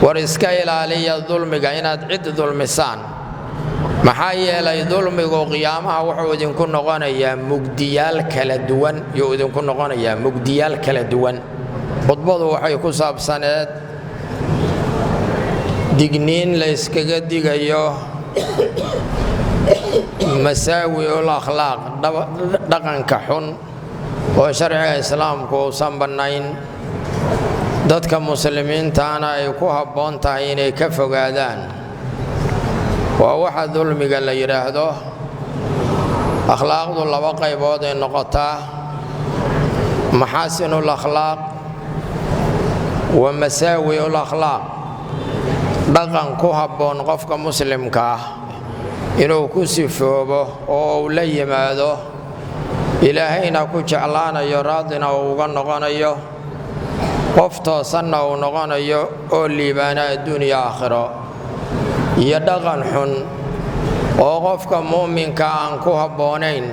ورسك إلى الظلم كائنات عد ظلمسان محايا لي ظلم قيامها وحود كن غنيا مجديال كالدوان يؤذن كن غنيا مجديال كالدوان خطبه waxay ku saabsaneed digniin la iskaga digayo masaawi ul akhlaaq dhaqanka xun oo sharciga islaamku uusan banayn dadka muslimiintaana ay ku habboon tahay inay ka fogaadaan waa waxa dulmiga la yiraahdo akhlaaqdu laba qaybood ay noqotaa maxaasinul akhlaaq wa masaawiul akhlaaq dhaqan ku habboon qofka muslimka ah inuu ku sifoobo oo uu la yimaado ilaahayna ku jeclaanayo raadina uga noqonayo qof toosanna uu noqonayo oo liibaana adduunyo aakhiro iyo dhaqan xun oo qofka muuminka aan ku habboonayn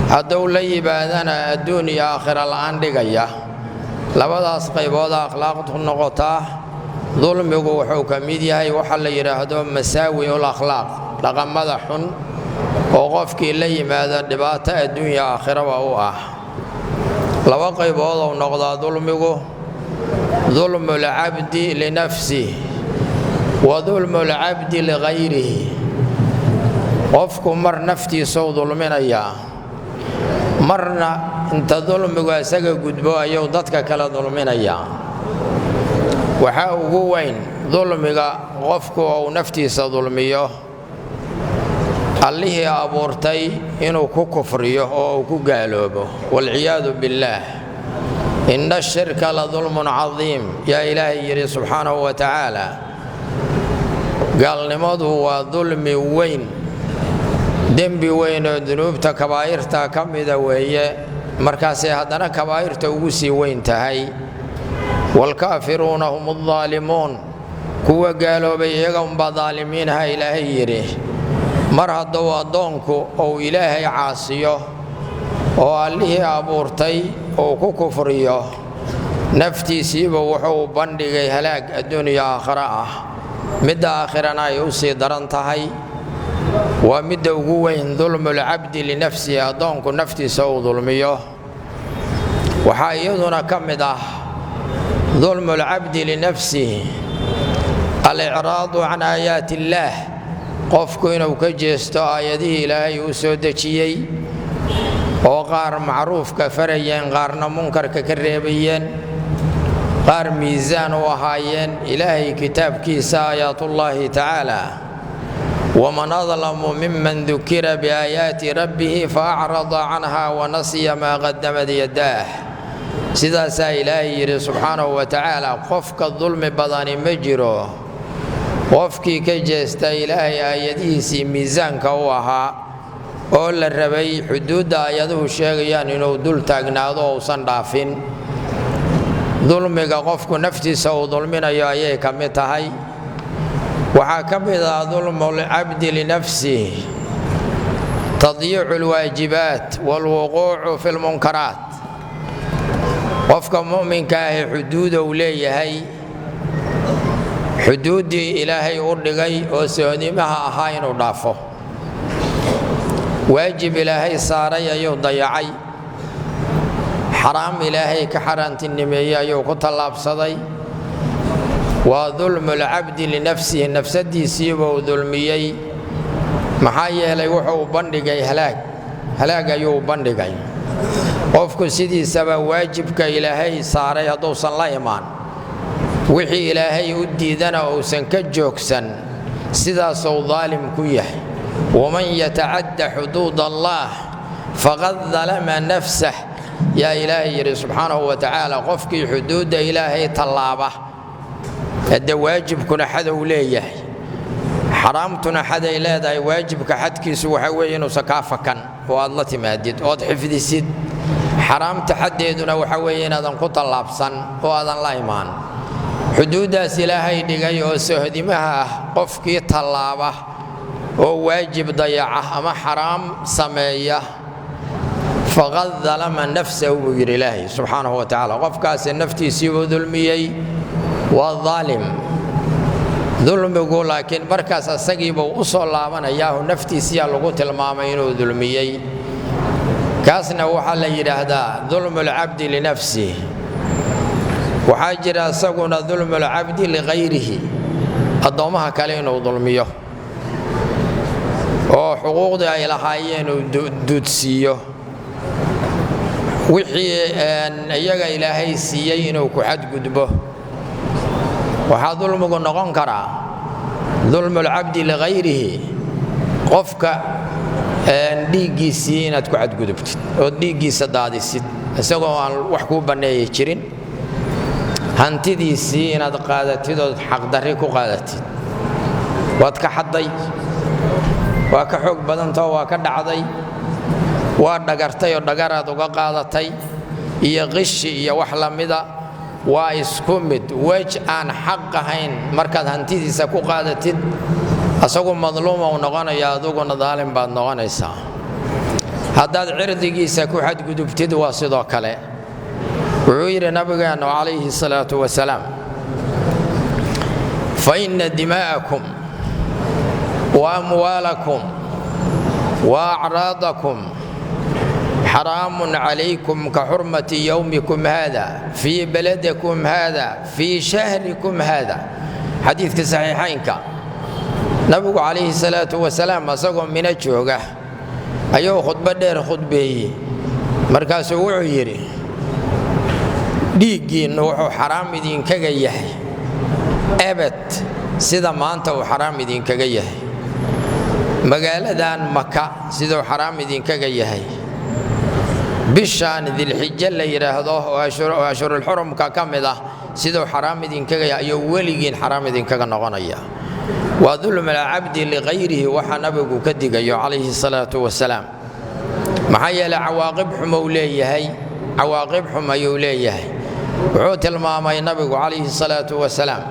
hadduu la yimaadana adduunyo aakhiro la'aan dhigaya labadaas qaybood akhlaaqdu noqotaa dulmigu wuxuu ka mid yahay waxa la yiraahdo masaawiul akhlaaq dhaqamada xun oo qofkii la yimaado dhibaato adduunyo aakhiro u ah laba qaybood oo noqda dulmigu dulmul abdi li nafsihi wa dulmul abdi li ghayrihi qofku mar naftiisa uu dulminaya marna inta dulmigu isaga gudbo ayuu dadka kala dulminaya waxa ugu weyn dulmiga qofku uu naftiisa dulmiyo allihii abuurtay inuu ku kufriyo oo ku gaaloobo wal ciyaadu billah inna ash-shirka la dhulmun 'azim ya ilaahi yiri subhanahu wa ta'ala gaalnimadu waa dulmi weyn dembi weyn oo dunuubta kabaa'irta kamida weeye markaas haddana kabaa'irta ugu sii weyn tahay والكافرون هم الظالمون كوا قالوا بيغم بظالمين ها إلهي يري مرهدوا أدونكو أو إلهي عاصيه أو اللي أبورتي أو كفريه نفتي سيبه وحو بندقي هلاك الدنيا آخرة مدى آخرنا يوسي درنتهي ومدى وقوين ظلم العبد لنفسه أدونكو نفتي سو ظلميه وحايدنا كمده ظلم العبد لنفسه الإعراض عن آيات الله قفكو إنو كجيستو آياته إلهي وسودتشيي وقار معروف كفريين قارنا منكر ككريبيين قار ميزان وهايين إلهي كتاب كيس آيات الله تعالى ومن أظلم ممن ذكر بآيات ربه فأعرض عنها ونسي ما قدمت يداه سيداسا إلهي يري سبحانه وتعالى قفك الظلم بداني مجرو قفكي كجيستا إلهي آياتيسي ميزانك وها أول الربي حدود آياته الشيغيان إنو دول تاقنادو وصندافين ظلمك قفك نفتي سو ظلمنا يا أيه كمتهي وحاكم إذا ظلم العبد لنفسه تضييع الواجبات والوقوع في المنكرات qofka muuminka ah xuduud uu leeyahay xuduudii ilaahay u dhigay oo soonimaha ahaa inuu dhaafo waajib ilaahay saaray ayuu dayacay xaraam ilaahay ka xaraantinimeeyay ayuu ku talaabsaday waa dulmul abdi li nafsihi nafsadiisii buu dulmiyay maxaa yeelay wuxuu bandhigay halaag ayuu bandhigay qofku sidiisaba waajibka ilaahay saaray haduusan la imaan wixii ilaahay u diidana uusan ka joogsan sidaas uu dhaalim ku yahay waman yata'adda xuduud allah faqad dhalama nafsah ya ilaahi yiri subhanahu wa ta'ala qofkii xuduuda ilaahay talaaba hada waajibkuna xadow leeyahay xaraamtuna xaday leedahay waajibka xadkiisu waxa weeye inuu sakaafakan oo aad la timaadid oo aad xifdisid حرام تحديدنا وحويين هذا قط اللابسن وهذا الله إيمان حدود سلاهي دقي وسهدي معه قفكي طلابه وواجب ضيعه أما حرام سمية فقد ظلم نفسه بغير الله سبحانه وتعالى قفكاس النفتي سيو ظلمي والظالم dulmigu laakiin markaas asagiiba u soo laabanayaa naftiisa lagu tilmaamay inuu dulmiyay kaasna waxa la yiraahdaa dulmul abdi li nafsi waxa jira asaguna dulmul abdi li ghayrihi adoomaha kale inuu dulmiyo oo xuquuqda ay lahaayeen uu duudsiyo wixii iyaga ilaahay siiyay inuu ku xadgudbo waxa dulmigu noqon karaa dulmul abdi li ghayrihi qofka dhiigiisii inaad ku xadgudubtid oo dhiigiisa daadisid isagoo aan wax ku baneeyay jirin hantidiisii inaad qaadatid oo xaq darri ku qaadatid waad ka xaday waa ka xoog badantoo waa ka dhacday waa dhagartay oo dhagaraad uga qaadatay iyo qishi iyo wax la mida waa isku mid waj aan xaq ahayn markaad hantidiisa ku qaadatid asagu madluum oo noqonaya aduguna daalim baad noqonaysaa haddaad cirdigiisa ku xadgudubtid waa sidoo kale wuxuu yidhi nabigeenu calayhi salaatu wasalaam fa inna dimaa'akum wa amwaalakum wa acraadakum حرام عليكم كحرمة يومكم هذا في بلدكم هذا في شهركم هذا حديث صحيحين نبي عليه الصلاة والسلام أسقم من الجوجة أيوه خطبة دير خطبه مركز وعيري ديجي نوح حرام دين كجيه أبد سيدا ما أنت وحرام دين كجيه مقالة دان مكة سيدا حرام دين كجيه bishaan dilxijja la yiraahdo oo ashurul hurum ka kamida sidoo xaraam idin kaga iyo waligiin xaraam idin kaga noqonaya wa dhulm al abdi li ghayrihi wa hanabigu ka digayo calayhi salatu wasalaam maxaa yeelay cawaaqib xumo leeyahay cawaaqib xumo leeyahay wuxuu tilmaamay nabigu calayhi salatu wasalaam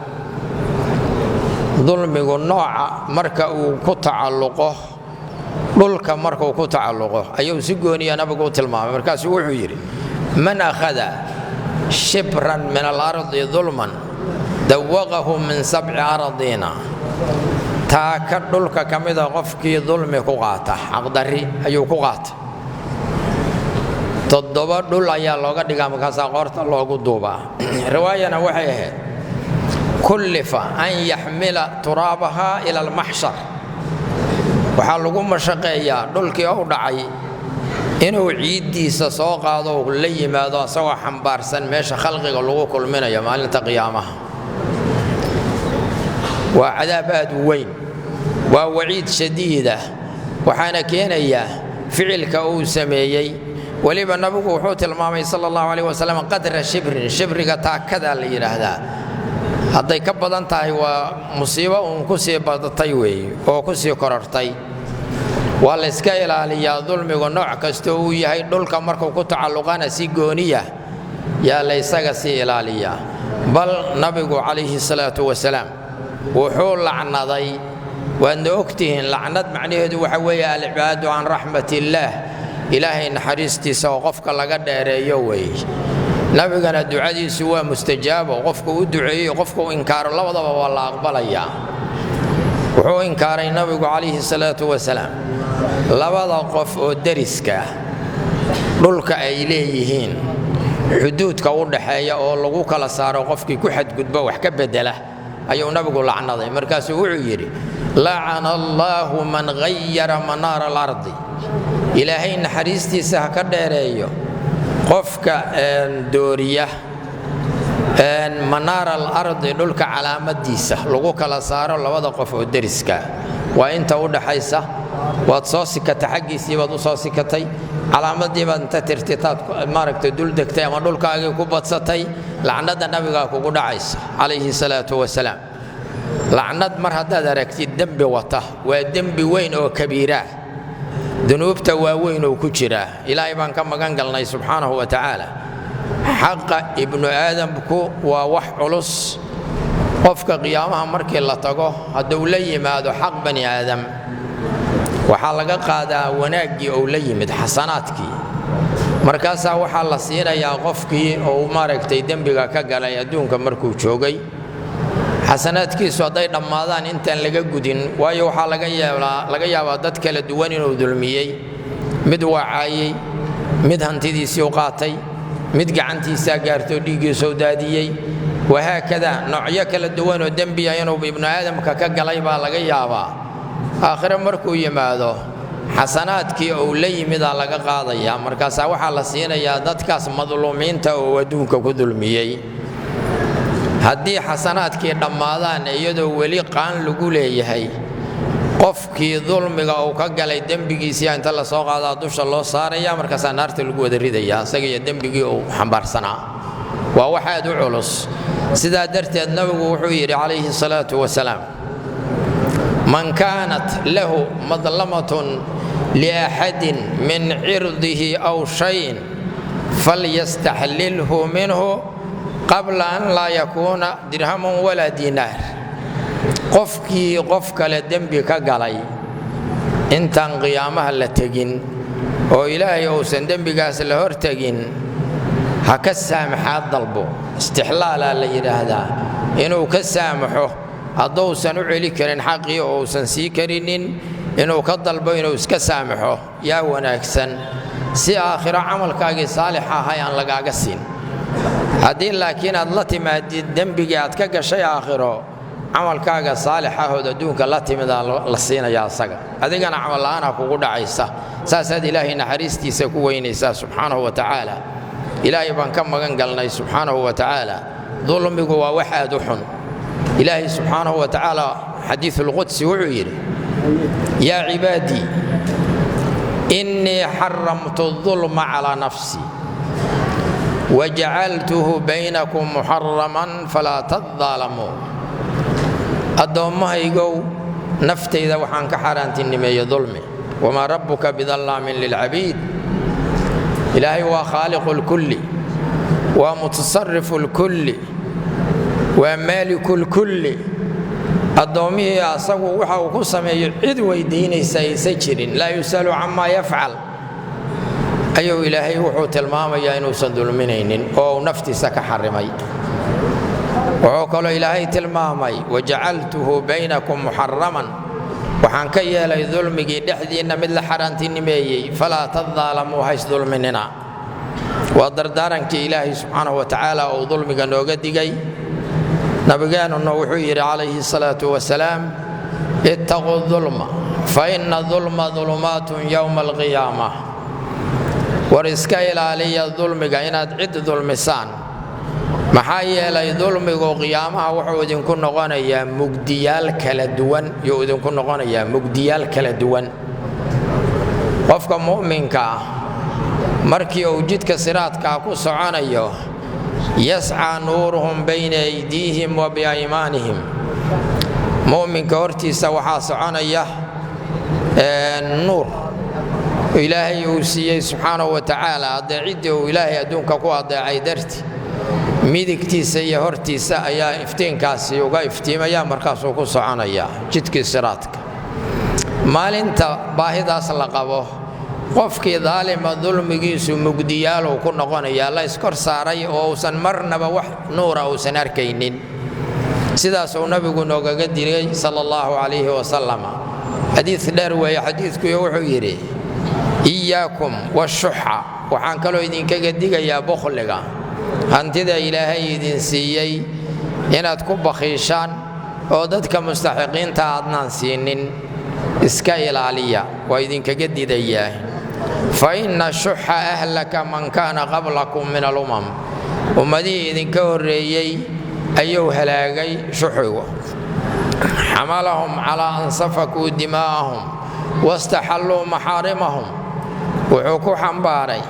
dhulmigu nooca marka uu ku tacalluqo dhulka markuu ku tacalluqo ayuu si gooniya nabigu tilmaamay markaas wuxuu yiri man akhada shibran min al-ardi dhulman dawaqahu min sab'i ardina ta ka dhulka kamida qofkii dhulmi ku qaata xaqdari ayuu ku qaata toddoba dhul ayaa looga dhigaa markaas qoorta loogu duubaa riwaayana waxay ahayd kullifa an yahmila turabaha ila al-mahshar waxaa lagu mashaqeeyaa dhulkii u dhacay inuu ciidiisa soo qaado oo la yimaado asagoo xambaarsan meesha khalqiga lagu kulminayo maalinta qiyaamaha waa cadaab aad u weyn waa waciid shadiid ah waxaana keenaya ficilka uu sameeyay waliba nabigu wuxuu tilmaamay sallallahu alayhi wasallam qadra shibriga taakada la yiraahdaa hadday ka badan tahay waa musiibo ku sii badatay weey oo ku sii korortay waa la iska ilaaliyaa dulmiga nooc kasta uu yahay dhulka markuu ku tacalluqana si gooniya yaa la isaga si ilaaliyaa bal nabigu calayhi salaatu wasalaam wuxuu lacnaday waan ogtihiin lacnad macnaheedu waxa weeye al-ibaadu an rahmatillah ilaahay naxariistiisa oo qofka laga dheereeyo weey nabigana ducadiisu waa mustajaabo qofku u duceeyo qofku inkaaro labadaba waa la aqbalayaa wuxuu inkaaray nabigu calayhi salaatu wasalaam labada qof oo dariska dhulka ay leeyihiin xuduudka u dhaxeeya oo lagu kala saaro qofkii ku xadgudba wax ka bedela ayuu nabigu lacnaday markaas wuxuu yiri la'ana allahu man ghayyara manar al-ardi ilaahay naxariistiisa ka dheereeyo qofka dooriya manar al-ardi dhulka calaamadiisa lagu kala saaro labada qof oo dariska waa inta u dhaxaysa waad soo sikata xaqiisii baad u soo sikatay calaamadii baad inta tirtitaad maaragtay dul degtay ama dhulkaaga ku badsatay lacnada nabiga kugu dhacaysa calayhi salaatu wasalaam lacnad mar haddaad aragtid dambi wata waa dambi weyn oo kabiira dunuubta waaweyn oo ku jira ilaahay baan ka magan galnay subxaanahu wa tacaala xaqa ibnu aadamku waa wax culus qofka qiyaamaha markii la tago hadduu la yimaado xaq bani aadam waxaa laga qaadaa wanaagii oo la yimid xasanaadkii markaasaa waxaa la siinayaa qofkii oo maaragtay dembiga ka galay adduunka markuu joogay xasanaadkiisu hadday dhammaadaan intaan laga gudin waayo waxaa laga yaabaa dad kala duwan inuu dulmiyey mid wacaayey mid hantidiisii u qaatay mid gacantiisa gaarto dhiigiisa u daadiyey wahaakada noocyo kala duwan oo dembi ah inuu ibnu aadamka ka galay baa laga yaabaa aakhire markuu yimaado xasanaadkii uu la yimidaa laga qaadayaa markaasaa waxaa la siinayaa dadkaas madluumiinta oo adduunka ku dulmiyey haddii xasanaadkii dhammaadaan iyadoo weli qaan lagu leeyahay qofkii dulmiga uu ka galay dembigiisii inta la soo qaadaa dusha loo saaraya markaasaa naarta lagu wada ridayaa isaga iyo dembigii uu xambaarsanaa waa wax aad u culus sidaa darteed nabigu wuxuu yidhi calayhi salaatu wasalaam man kaanat lahu madlamatun liaxadin min cirdihi aw shayin falyastaxlilhu minhu qabla an laa yakuuna dirhamun walaa diinaar qofkii qof kale dembi ka galay intaan qiyaamaha la tegin oo ilaahay uusan dembigaas la hortegin ha ka saamaxaad dalbo istixlaalaa la yidhaahdaa inuu ka saamaxo hadduusan u celi karin xaqii oo uusan sii karinin inuu ka dalbo inuu iska saamaxo yaa wanaagsan si aakhiro camalkaagii saalixa ahay aan lagaaga siin haddii laakiin aad la timaadid dembigii aad ka gashay aakhiro camalkaaga saalixahood adduunka la timidaa la siinayaa asaga adigana camal la'aana kugu dhacaysa saasaad ilaahay naxariistiisa ku weynaysaa subxaanahu wa tacaala ilaahay baan ka magan galnay subxaanahu wa tacaala dulmigu waa wax aad u xun ilaahay subxaanahu wa tacaala xadiisulqudsi wuxuu yidhi yaa cibaadii innii xaramtu dulma calaa nafsi wajacaltuhu baynakum muxaraman falaa tadaalamuu addoommahaygow naftayda waxaan ka xaaraantinimeeyey dulmi wamaa rabbuka bidallaamin lilcabiid ilaahay waa khaaliqu lkulli waa mutasarifu lkulli waa maaliku lkulli addoommihii asagu waxa uu ku sameeyo cid weydiinaysa aysan jirin laa yus'alu camaa yafcal ayuu ilaahay wuxuu tilmaamayaa inuusan dulminaynin oo uu naftiisa ka xarimay wuxuu kaloo ilaahay tilmaamay wajacaltuhu baynakum muxaraman waxaan ka yeelay dulmigii dhexdiinna mid la xaaraantinimeeyey falaa tadaalamuu hays dulminina waa dardaarankii ilaahay subxaanahu wa tacaala uu dulmiga nooga digay nabigeennuna wuxuu yidhi calayhi salaatu wasalaam ittaquu dulma fa inna dulma dulumaatun yowma alqiyaama war iska ilaaliya dulmiga inaad cid dulmisaan maxaa yeelay dulmigu qiyaamaha wuxuu idinku noqonayaa mugdiyaal kala duwan yuu idinku noqonayaa mugdiyaal kala duwan qofka mu'minka ah markii uu jidka siraadkaa ku soconayo yascaa nuuruhum bayna aydiihim wa biaymaanihim mu'minka hortiisa waxaa soconaya nuur ilaahay uu siiyey subxaanahu wa tacaala adeeciddii uu ilaahay adduunka ku adeecay darti midigtiisa iyo hortiisa ayaa iftiinkaasi uga iftiimaya markaasuu ku soconaya jidkii siraadka maalinta baahidaas la qabo qofkii daalima dulmigiisu mugdiyaaluu ku noqonayaa la iskor saaray oo uusan marnaba wax nuura uusan arkaynin sidaasuu nabigu noogaga digay sala allahu calayhi wasalam xadiid dheer weeye xadiidkuyo wuxuu yidhi iyaakum washuxa waxaan kaloo idinkaga digayaa bukhliga hantida ilaahay idin siiyey inaad ku bakhiishaan oo dadka mustaxiqiinta aadnaan siinin iska ilaaliya waa idinkaga didayaa fa inna shuxa ahlaka man kaana qablakum min alumam ummadihii idinka horreeyey ayuu halaagay shuxigu xamalahum calaa an safakuu dimaa'ahum wastaxalluu maxaarimahum wuxuu ku xambaaray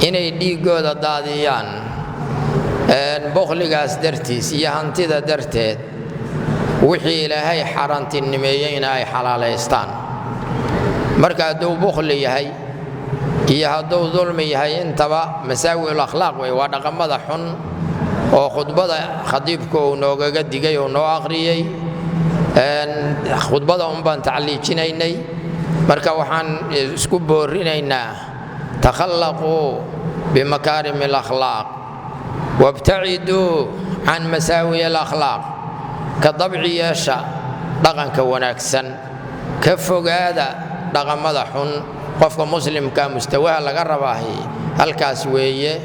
inay dhiiggooda daadiyaan bukhligaas dartiis iyo hantida darteed wixii ilaahay xaaraantinimeeyeyna ay xalaalaystaan marka hadduu bukhli yahay iyo hadduu dulmi yahay intaba masaawi'ul akhlaaq wey waa dhaqamada xun oo khudbada khadiibku uu noogaga digay oo noo akhriyey khudbada un baan tacliijinaynay marka waxaan isku boorinaynaa takhallaquu bimakaarimi alakhlaaq wabtaciduu can masaawi'i alakhlaaq كضبعي ياشا دقن كوناكسن كفوقادا دقن مدحون قفك مسلم كمستواه لغا رباهي halkaas weeye